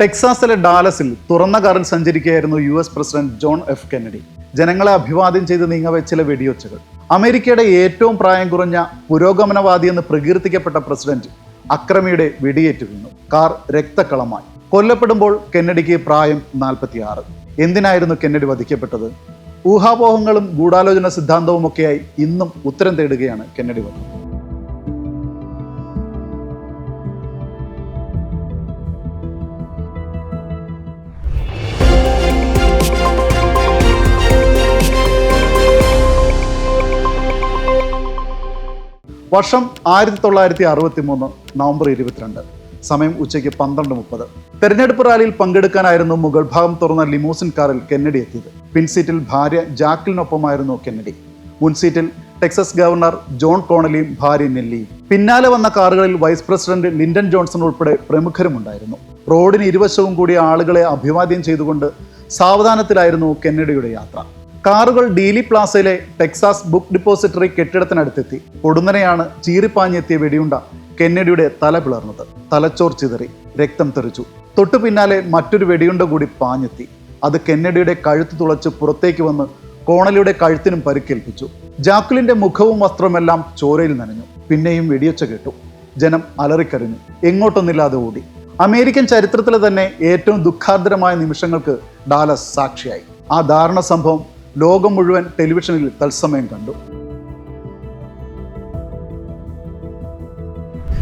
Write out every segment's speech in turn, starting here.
ടെക്സാസിലെ ഡാലസിൽ തുറന്ന കാറിൽ സഞ്ചരിക്കുകയായിരുന്നു US president John F Kennedy. ജനങ്ങളെ അഭിവാദ്യം ചെയ്ത് നീങ്ങവെ ചില വെടിയൊച്ചകൾ. അമേരിക്കയുടെ ഏറ്റവും പ്രായം കുറഞ്ഞ പുരോഗമനവാദി എന്ന് പ്രകീർത്തിക്കപ്പെട്ട പ്രസിഡന്റ് അക്രമിയുടെ വെടിയേറ്റ് വീണു. കാർ രക്തക്കളമായി. കൊല്ലപ്പെടുമ്പോൾ കെന്നഡിക്ക് പ്രായം 46. എന്തിനായിരുന്നു കെന്നഡി വധിക്കപ്പെട്ടത്? ഊഹാപോഹങ്ങളും ഗൂഢാലോചന സിദ്ധാന്തവുമൊക്കെയായി ഇന്നും ഉത്തരം തേടുകയാണ് കെന്നഡി വധം. വർഷം 1963 നവംബർ 22. സമയം ഉച്ചയ്ക്ക് 12:30. തെരഞ്ഞെടുപ്പ് റാലിയിൽ പങ്കെടുക്കാനായിരുന്നു മുകൾ ഭാഗം തുറന്ന ലിമൂസിൻ കാറിൽ കെന്നഡി എത്തിയത്. പിൻസീറ്റിൽ ഭാര്യ ജാക്ലിനൊപ്പമായിരുന്നു കെന്നഡി. മുൻസീറ്റിൽ ടെക്സസ് ഗവർണർ ജോൺ കോണലിയും ഭാര്യ നെല്ലിയും. പിന്നാലെ വന്ന കാറുകളിൽ വൈസ് പ്രസിഡന്റ് ലിൻഡൻ ജോൺസൺ ഉൾപ്പെടെ പ്രമുഖരുമുണ്ടായിരുന്നു. റോഡിന് ഇരുവശവും കൂടി ആളുകളെ അഭിവാദ്യം ചെയ്തുകൊണ്ട് സാവധാനത്തിലായിരുന്നു കെന്നഡിയുടെ യാത്ര. കാറുകൾ ഡീലി പ്ലാസയിലെ ടെക്സാസ് ബുക്ക് ഡിപ്പോസിറ്ററി കെട്ടിടത്തിനടുത്തെത്തി. പൊടുന്നനെയാണ് ചീറിപ്പാഞ്ഞെത്തിയ വെടിയുണ്ട കെന്നഡിയുടെ തല പിളർന്നത്. തലച്ചോർ ചിതറി, രക്തം തെറിച്ചു. തൊട്ടു പിന്നാലെ മറ്റൊരു വെടിയുണ്ട കൂടി പാഞ്ഞെത്തി. അത് കെന്നഡിയുടെ കഴുത്ത് തുളച്ച് പുറത്തേക്ക് വന്ന് കോണലിയുടെ കഴുത്തിനും പരിക്കേൽപ്പിച്ചു. ജാക്ലിന്റെ മുഖവും വസ്ത്രമെല്ലാം ചോരയിൽ നനഞ്ഞു. പിന്നെയും വെടിയൊച്ച കേട്ടു. ജനം അലറിക്കരഞ്ഞു. എങ്ങോട്ടൊന്നില്ലാതെ ഓടി. അമേരിക്കൻ ചരിത്രത്തിലെ തന്നെ ഏറ്റവും ദുഃഖാർദ്രമായ നിമിഷങ്ങൾക്ക് ഡാലസ് സാക്ഷിയായി. ആ ദാരുണ സംഭവം ലോകം മുഴുവൻ ടെലിവിഷനിൽ തത്സമയം കണ്ടു.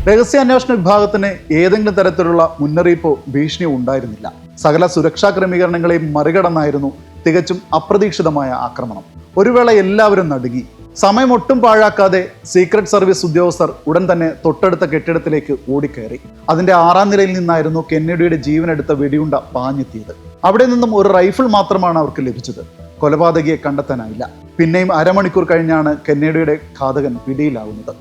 രഹസ്യാന്വേഷണ വിഭാഗത്തിന് ഏതെങ്കിലും തരത്തിലുള്ള മുന്നറിയിപ്പോ ഭീഷണിയോ ഉണ്ടായിരുന്നില്ല. സകല സുരക്ഷാ ക്രമീകരണങ്ങളെയും മറികടന്നായിരുന്നു തികച്ചും അപ്രതീക്ഷിതമായ ആക്രമണം. ഒരു വേള എല്ലാവരും നടുങ്ങി. സമയമൊട്ടും പാഴാക്കാതെ സീക്രട്ട് സർവീസ് ഉദ്യോഗസ്ഥർ ഉടൻ തന്നെ തൊട്ടടുത്ത കെട്ടിടത്തിലേക്ക് ഓടിക്കയറി. അതിന്റെ 6ാം നിലയിൽ നിന്നായിരുന്നു കെന്നഡിയുടെ ജീവനെടുത്ത വെടിയുണ്ട പാഞ്ഞെത്തിയത്. അവിടെ നിന്നും ഒരു റൈഫിൾ മാത്രമാണ് അവർക്ക് ലഭിച്ചത്. കൊലപാതകിയെ കണ്ടെത്താനായില്ല. പിന്നെയും അരമണിക്കൂർ കഴിഞ്ഞാണ് കെന്നഡിയുടെ ഘാതകൻ പിടിയിലാവുന്നത്.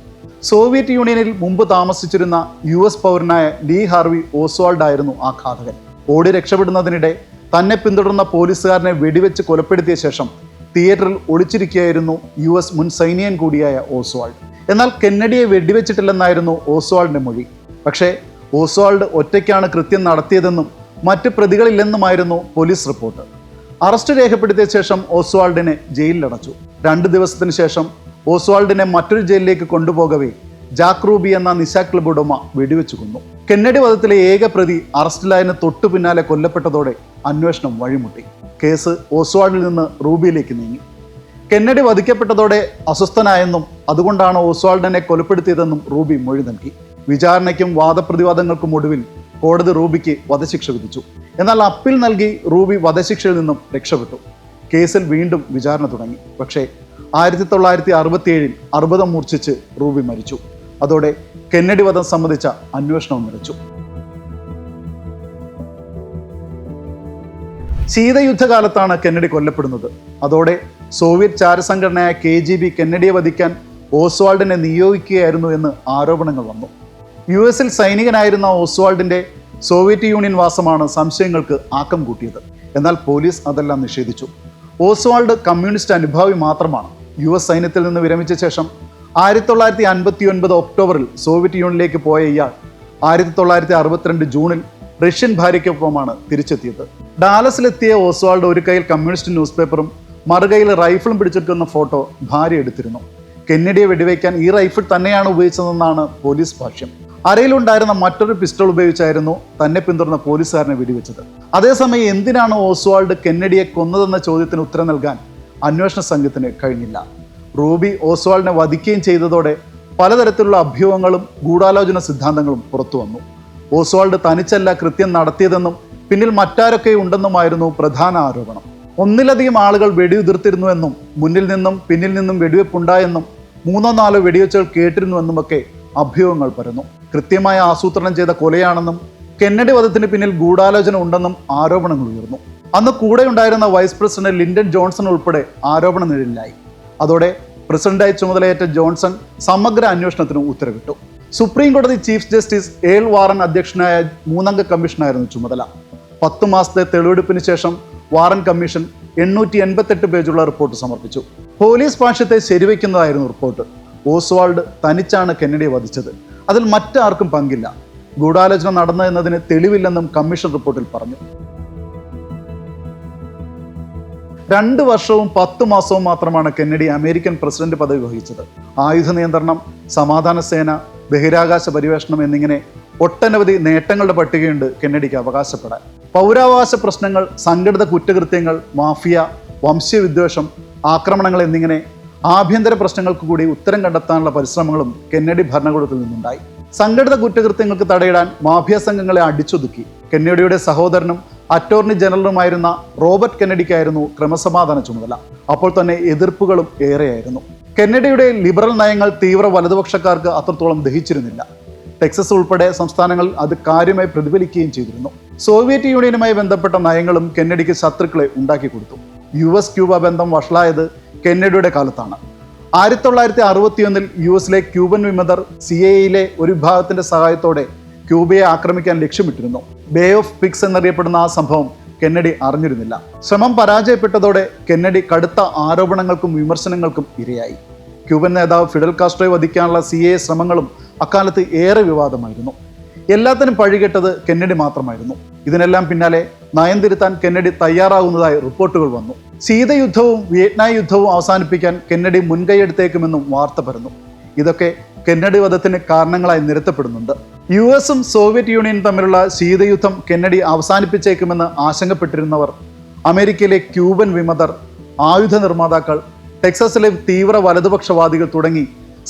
സോവിയറ്റ് യൂണിയനിൽ മുമ്പ് താമസിച്ചിരുന്ന US പൗരനായ ലീ ഹാർവി ഓസ്വാൾഡ് ആയിരുന്നു ആ ഘാതകൻ. ഓടി രക്ഷപ്പെടുന്നതിനിടെ തന്നെ പിന്തുടർന്ന പോലീസുകാരനെ വെടിവെച്ച് കൊലപ്പെടുത്തിയ ശേഷം തിയേറ്ററിൽ ഒളിച്ചിരിക്കുകയായിരുന്നു US മുൻ സൈനികൻ കൂടിയായ ഓസ്വാൾഡ്. എന്നാൽ കെന്നഡിയെ വെടിവെച്ചിട്ടില്ലെന്നായിരുന്നു ഓസ്വാൾഡിന്റെ മൊഴി. പക്ഷേ ഓസ്വാൾഡ് ഒറ്റയ്ക്കാണ് കൃത്യം നടത്തിയതെന്നും മറ്റ് പ്രതികളില്ലെന്നുമായിരുന്നു പോലീസ് റിപ്പോർട്ട്. അറസ്റ്റ് രേഖപ്പെടുത്തിയ ശേഷം ഓസ്വാൾഡിനെ ജയിലിലടച്ചു. 2 ദിവസത്തിന് ശേഷം ഓസ്വാൾഡിനെ മറ്റൊരു ജയിലിലേക്ക് കൊണ്ടുപോകവേ ജാക്ക് റൂബി എന്ന നിശാ ക്ലബ് ഉടമ വെടിവെച്ചു കൊന്നു. കെന്നഡി വധത്തിലെ ഏക പ്രതി അറസ്റ്റിലായതിന് തൊട്ടു പിന്നാലെ കൊല്ലപ്പെട്ടതോടെ അന്വേഷണം വഴിമുട്ടി. കേസ് ഓസ്വാൾഡിൽ നിന്ന് റൂബിയിലേക്ക് നീങ്ങി. കെന്നഡി വധിക്കപ്പെട്ടതോടെ അസ്വസ്ഥനായെന്നും അതുകൊണ്ടാണ് ഓസ്വാൾഡിനെ കൊലപ്പെടുത്തിയതെന്നും റൂബി മൊഴി നൽകി. വിചാരണയ്ക്കും വാദപ്രതിവാദങ്ങൾക്കും ഒടുവിൽ കോടതി റൂബിക്ക് വധശിക്ഷ വിധിച്ചു. എന്നാൽ അപ്പീൽ നൽകി റൂബി വധശിക്ഷയിൽ നിന്നും രക്ഷപ്പെട്ടു. കേസിൽ വീണ്ടും വിചാരണ തുടങ്ങി. പക്ഷേ 1967 അർബുദം മൂർച്ഛിച്ച് റൂബി മരിച്ചു. അതോടെ കെന്നഡി വധം സംബന്ധിച്ച അന്വേഷണവും നിലച്ചു. ശീതയുദ്ധകാലത്താണ് കെന്നഡി കൊല്ലപ്പെടുന്നത്. അതോടെ സോവിയറ്റ് ചാരസംഘടനയായ KGB കെന്നഡിയെ വധിക്കാൻ ഓസ്വാൾഡിനെ നിയോഗിക്കുകയായിരുന്നു എന്ന് ആരോപണങ്ങൾ വന്നു. US സൈനികനായിരുന്ന ഓസ്വാൾഡിന്റെ സോവിയറ്റ് യൂണിയൻ വാസമാണ് സംശയങ്ങൾക്ക് ആക്കം കൂട്ടിയത്. എന്നാൽ പോലീസ് അതെല്ലാം നിഷേധിച്ചു. ഓസ്വാൾഡ് കമ്മ്യൂണിസ്റ്റ് അനുഭാവി മാത്രമാണ്. US സൈന്യത്തിൽ നിന്ന് വിരമിച്ച ശേഷം 1959 ഒക്ടോബറിൽ സോവിയറ്റ് യൂണിയനിലേക്ക് പോയ ഇയാൾ 1962 ജൂണിൽ റഷ്യൻ ഭാര്യയ്ക്കൊപ്പമാണ് തിരിച്ചെത്തിയത്. ഡാലസിലെത്തിയ ഓസ്വാൾഡ് ഒരു കയ്യിൽ കമ്മ്യൂണിസ്റ്റ് ന്യൂസ് പേപ്പറും മറുകൈയിൽ റൈഫിളും പിടിച്ചെടുക്കുന്ന ഫോട്ടോ ഭാര്യ എടുത്തിരുന്നു. കെന്നഡിയെ വെടിവെക്കാൻ ഈ റൈഫിൾ തന്നെയാണ് ഉപയോഗിച്ചതെന്നാണ് പോലീസ് ഭാഷ്യം. അരയിലുണ്ടായിരുന്ന മറ്റൊരു പിസ്റ്റൾ ഉപയോഗിച്ചായിരുന്നു തന്നെ പിന്തുടർന്ന പോലീസുകാരനെ വെടിവെച്ചത്. അതേസമയം എന്തിനാണ് ഓസ്വാൾഡ് കെന്നഡിയെ കൊന്നതെന്ന ചോദ്യത്തിന് ഉത്തരം നൽകാൻ അന്വേഷണ സംഘത്തിന് കഴിഞ്ഞില്ല. റൂബി ഓസ്വാൾഡിനെ വധിക്കുകയും ചെയ്തതോടെ പലതരത്തിലുള്ള അഭ്യൂഹങ്ങളും ഗൂഢാലോചന സിദ്ധാന്തങ്ങളും പുറത്തു വന്നു. ഓസ്വാൾഡ് തനിച്ചല്ല കൃത്യം നടത്തിയതെന്നും പിന്നിൽ മറ്റാരൊക്കെ ഉണ്ടെന്നുമായിരുന്നു പ്രധാന ആരോപണം. ഒന്നിലധികം ആളുകൾ വെടിയുതിർത്തിരുന്നുവെന്നും മുന്നിൽ നിന്നും പിന്നിൽ നിന്നും വെടിവെപ്പുണ്ടായെന്നും 3-4 വെടിവെച്ചുകൾ കേട്ടിരുന്നുവെന്നുമൊക്കെ അഭ്യൂഹങ്ങൾ പരന്നു. കൃത്യമായ ആസൂത്രണം ചെയ്ത കൊലയാണെന്നും കെന്നഡി വധത്തിന് പിന്നിൽ ഗൂഢാലോചന ഉണ്ടെന്നും ആരോപണങ്ങൾ ഉയർന്നു. അന്ന് കൂടെ ഉണ്ടായിരുന്ന വൈസ് പ്രസിഡന്റ് ലിൻഡൻ ജോൺസൺ ഉൾപ്പെടെ ആരോപണ നിഴലിലായി. അതോടെ പ്രസിഡന്റായി ചുമതലയേറ്റ ജോൺസൺ സമഗ്ര അന്വേഷണത്തിന് ഉത്തരവിട്ടു. സുപ്രീം കോടതി ചീഫ് ജസ്റ്റിസ് എൽ വാറൻ അധ്യക്ഷനായ 3-അംഗ കമ്മീഷനായിരുന്നു ചുമതല. 10 മാസത്തെ തെളിവെടുപ്പിന് ശേഷം വാറൻ കമ്മീഷൻ 888 പേജുള്ള റിപ്പോർട്ട് സമർപ്പിച്ചു. പോലീസ് ഭാഷ്യത്തെ ശരിവെക്കുന്നതായിരുന്നു റിപ്പോർട്ട്. ഓസ്വാൾഡ് തനിച്ചാണ് കെന്നഡിയെ വധിച്ചത്. അതിൽ മറ്റാർക്കും പങ്കില്ല. ഗൂഢാലോചന നടന്നതെന്നതിന് തെളിവില്ലെന്നും കമ്മീഷൻ റിപ്പോർട്ടിൽ പറഞ്ഞു. 2 വർഷവും 10 മാസവും മാത്രമാണ് കെന്നഡി അമേരിക്കൻ പ്രസിഡന്റ് പദവി വഹിച്ചത്. ആയുധ നിയന്ത്രണം, സമാധാന സേന, ബഹിരാകാശ പര്യവേഷണം എന്നിങ്ങനെ ഒട്ടനവധി നേട്ടങ്ങളുടെ പട്ടികയുണ്ട് കെന്നഡിക്ക് അവകാശപ്പെടാൻ. പൗരാവകാശ പ്രശ്നങ്ങൾ, സംഘടിത കുറ്റകൃത്യങ്ങൾ, മാഫിയ, വംശവിദ്വേഷം, ആക്രമണങ്ങൾ എന്നിങ്ങനെ ആഭ്യന്തര പ്രശ്നങ്ങൾക്ക് കൂടി ഉത്തരം കണ്ടെത്താനുള്ള പരിശ്രമങ്ങളും കെന്നഡി ഭരണകൂടത്തിൽ നിന്നുണ്ടായി. സംഘടിത കുറ്റകൃത്യങ്ങൾക്ക് തടയിടാൻ മാഫിയ സംഘങ്ങളെ അടിച്ചൊതുക്കി. കെന്നഡിയുടെ സഹോദരനും അറ്റോർണി ജനറലുമായിരുന്ന റോബർട്ട് കെന്നഡിക്കായിരുന്നു ക്രമസമാധാന ചുമതല. അപ്പോൾ തന്നെ എതിർപ്പുകളും ഏറെയായിരുന്നു. കെന്നഡിയുടെ ലിബറൽ നയങ്ങൾ തീവ്ര വലതുപക്ഷക്കാർക്ക് അത്രത്തോളം ദഹിച്ചിരുന്നില്ല. ടെക്സസ് ഉൾപ്പെടെ സംസ്ഥാനങ്ങളിൽ അത് കാര്യമായി പ്രതിഫലിക്കുകയും ചെയ്തിരുന്നു. സോവിയറ്റ് യൂണിയനുമായി ബന്ധപ്പെട്ട നയങ്ങളും കെന്നഡിക്ക് ശത്രുക്കളെ ഉണ്ടാക്കി കൊടുത്തു. US ക്യൂബ ബന്ധം വഷളായത് കെന്നഡിയുടെ കാലത്താണ്. 1961 US ക്യൂബൻ വിമതർ CIA ഒരു വിഭാഗത്തിന്റെ സഹായത്തോടെ ക്യൂബയെ ആക്രമിക്കാൻ ലക്ഷ്യമിട്ടിരുന്നു. ബേ ഓഫ് പിഗ്സ് എന്നറിയപ്പെടുന്ന ആ സംഭവം കെന്നഡി അറിഞ്ഞിരുന്നില്ല. ശ്രമം പരാജയപ്പെട്ടതോടെ കെന്നഡി കടുത്ത ആരോപണങ്ങൾക്കും വിമർശനങ്ങൾക്കും ഇരയായി. ക്യൂബൻ നേതാവ് ഫിഡൽ കാസ്ട്രോയെ വധിക്കാനുള്ള CIA ശ്രമങ്ങളും അക്കാലത്ത് ഏറെ വിവാദമായിരുന്നു. എല്ലാത്തിനും പഴികെട്ടത് കെന്നഡി മാത്രമായിരുന്നു. ഇതിനെല്ലാം പിന്നാലെ നയം തിരുത്താൻ കെന്നഡി തയ്യാറാകുന്നതായി റിപ്പോർട്ടുകൾ വന്നു. ശീതയുദ്ധവും വിയറ്റ്നാം യുദ്ധവും അവസാനിപ്പിക്കാൻ കെന്നഡി മുൻകൈയെടുത്തേക്കുമെന്നും വാർത്ത പരന്നു. ഇതൊക്കെ കെന്നഡി വധത്തിന് കാരണങ്ങളായി നിരത്തപ്പെടുന്നുണ്ട്. US സോവിയറ്റ് യൂണിയനും തമ്മിലുള്ള ശീതയുദ്ധം കെന്നഡി അവസാനിപ്പിച്ചേക്കുമെന്ന് ആശങ്കപ്പെട്ടിരുന്നവർ, അമേരിക്കയിലെ ക്യൂബൻ വിമതർ, ആയുധ നിർമ്മാതാക്കൾ, ടെക്സസിലെ തീവ്ര വലതുപക്ഷവാദികൾ തുടങ്ങി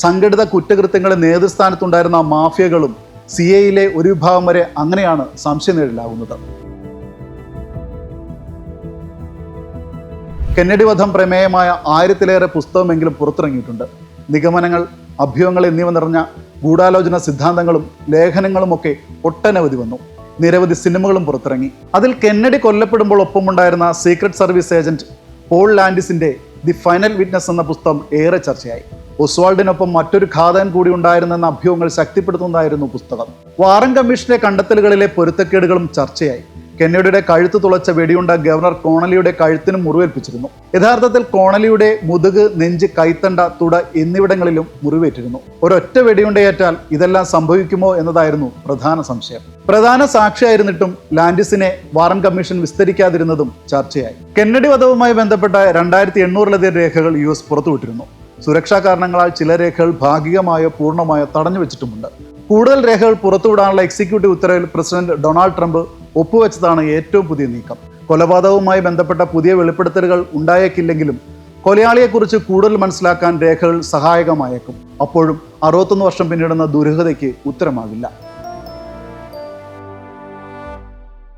സംഘടിത കുറ്റകൃത്യങ്ങളെ നേതൃസ്ഥാനത്തുണ്ടായിരുന്ന മാഫിയകളും CIA ഒരു വിഭാഗം വരെ അങ്ങനെയാണ് സംശയനിഴലാകുന്നത്. കെന്നഡി വധം പ്രമേയമായ 1000-ലേറെ പുസ്തകമെങ്കിലും പുറത്തിറങ്ങിയിട്ടുണ്ട്. നിഗമനങ്ങൾ, അഭ്യൂഹങ്ങൾ എന്നിവ നിറഞ്ഞ ഗൂഢാലോചന സിദ്ധാന്തങ്ങളും ലേഖനങ്ങളുമൊക്കെ ഒട്ടനവധി വന്നു. നിരവധി സിനിമകളും പുറത്തിറങ്ങി. അതിൽ കെന്നഡി കൊല്ലപ്പെടുമ്പോൾ ഒപ്പമുണ്ടായിരുന്ന സീക്രട്ട് സർവീസ് ഏജന്റ് പോൾ ലാൻഡിസിന്റെ ദി ഫൈനൽ വിറ്റ്നസ് എന്ന പുസ്തകം ഏറെ ചർച്ചയായി. ഒസ്വാൾഡിനൊപ്പം മറ്റൊരു ഘാതകൻ കൂടി ഉണ്ടായിരുന്നെന്ന അഭ്യൂഹങ്ങൾ ശക്തിപ്പെടുത്തുന്നതായിരുന്നു പുസ്തകം. വാറൻ കമ്മീഷന്റെ കണ്ടെത്തലുകളിലെ പൊരുത്തക്കേടുകളും ചർച്ചയായി. കെന്നഡിയുടെ കഴുത്ത് തുളച്ച വെടിയുണ്ട ഗവർണർ കോണലിയുടെ കഴുത്തിനും മുറിവേൽപ്പിച്ചിരുന്നു. യഥാർത്ഥത്തിൽ കോണലിയുടെ മുതുക്, നെഞ്ച്, കൈത്തണ്ട, തുട എന്നിവിടങ്ങളിലും മുറിവേറ്റിരുന്നു. ഒരൊറ്റ വെടിയുണ്ടയേറ്റാൽ ഇതെല്ലാം സംഭവിക്കുമോ എന്നതായിരുന്നു പ്രധാന സംശയം. പ്രധാന സാക്ഷിയായിരുന്നിട്ടും ലാൻഡിസിനെ വാറൻ കമ്മീഷൻ വിസ്തരിക്കാതിരുന്നതും ചർച്ചയായി. കെന്നഡി വധവുമായി ബന്ധപ്പെട്ട 2800-ലധികം രേഖകൾ US പുറത്തുവിട്ടിരുന്നു. സുരക്ഷാ കാരണങ്ങളാൽ ചില രേഖകൾ ഭാഗികമായോ പൂർണ്ണമായോ തടഞ്ഞു വെച്ചിട്ടുമുണ്ട്. കൂടുതൽ രേഖകൾ പുറത്തുവിടാനുള്ള എക്സിക്യൂട്ടീവ് ഉത്തരവിൽ പ്രസിഡന്റ് ഡൊണാൾഡ് ട്രംപ് ഒപ്പുവെച്ചതാണ് ഏറ്റവും പുതിയ നീക്കം. കൊലപാതകവുമായി ബന്ധപ്പെട്ട പുതിയ വെളിപ്പെടുത്തലുകൾ ഉണ്ടായേക്കില്ലെങ്കിലും കൊലയാളിയെക്കുറിച്ച് കൂടുതൽ മനസ്സിലാക്കാൻ രേഖകൾ സഹായകമായേക്കും. അപ്പോഴും 61 വർഷം പിന്നിടുന്ന ദുരൂഹതയ്ക്ക് ഉത്തരമാകില്ല.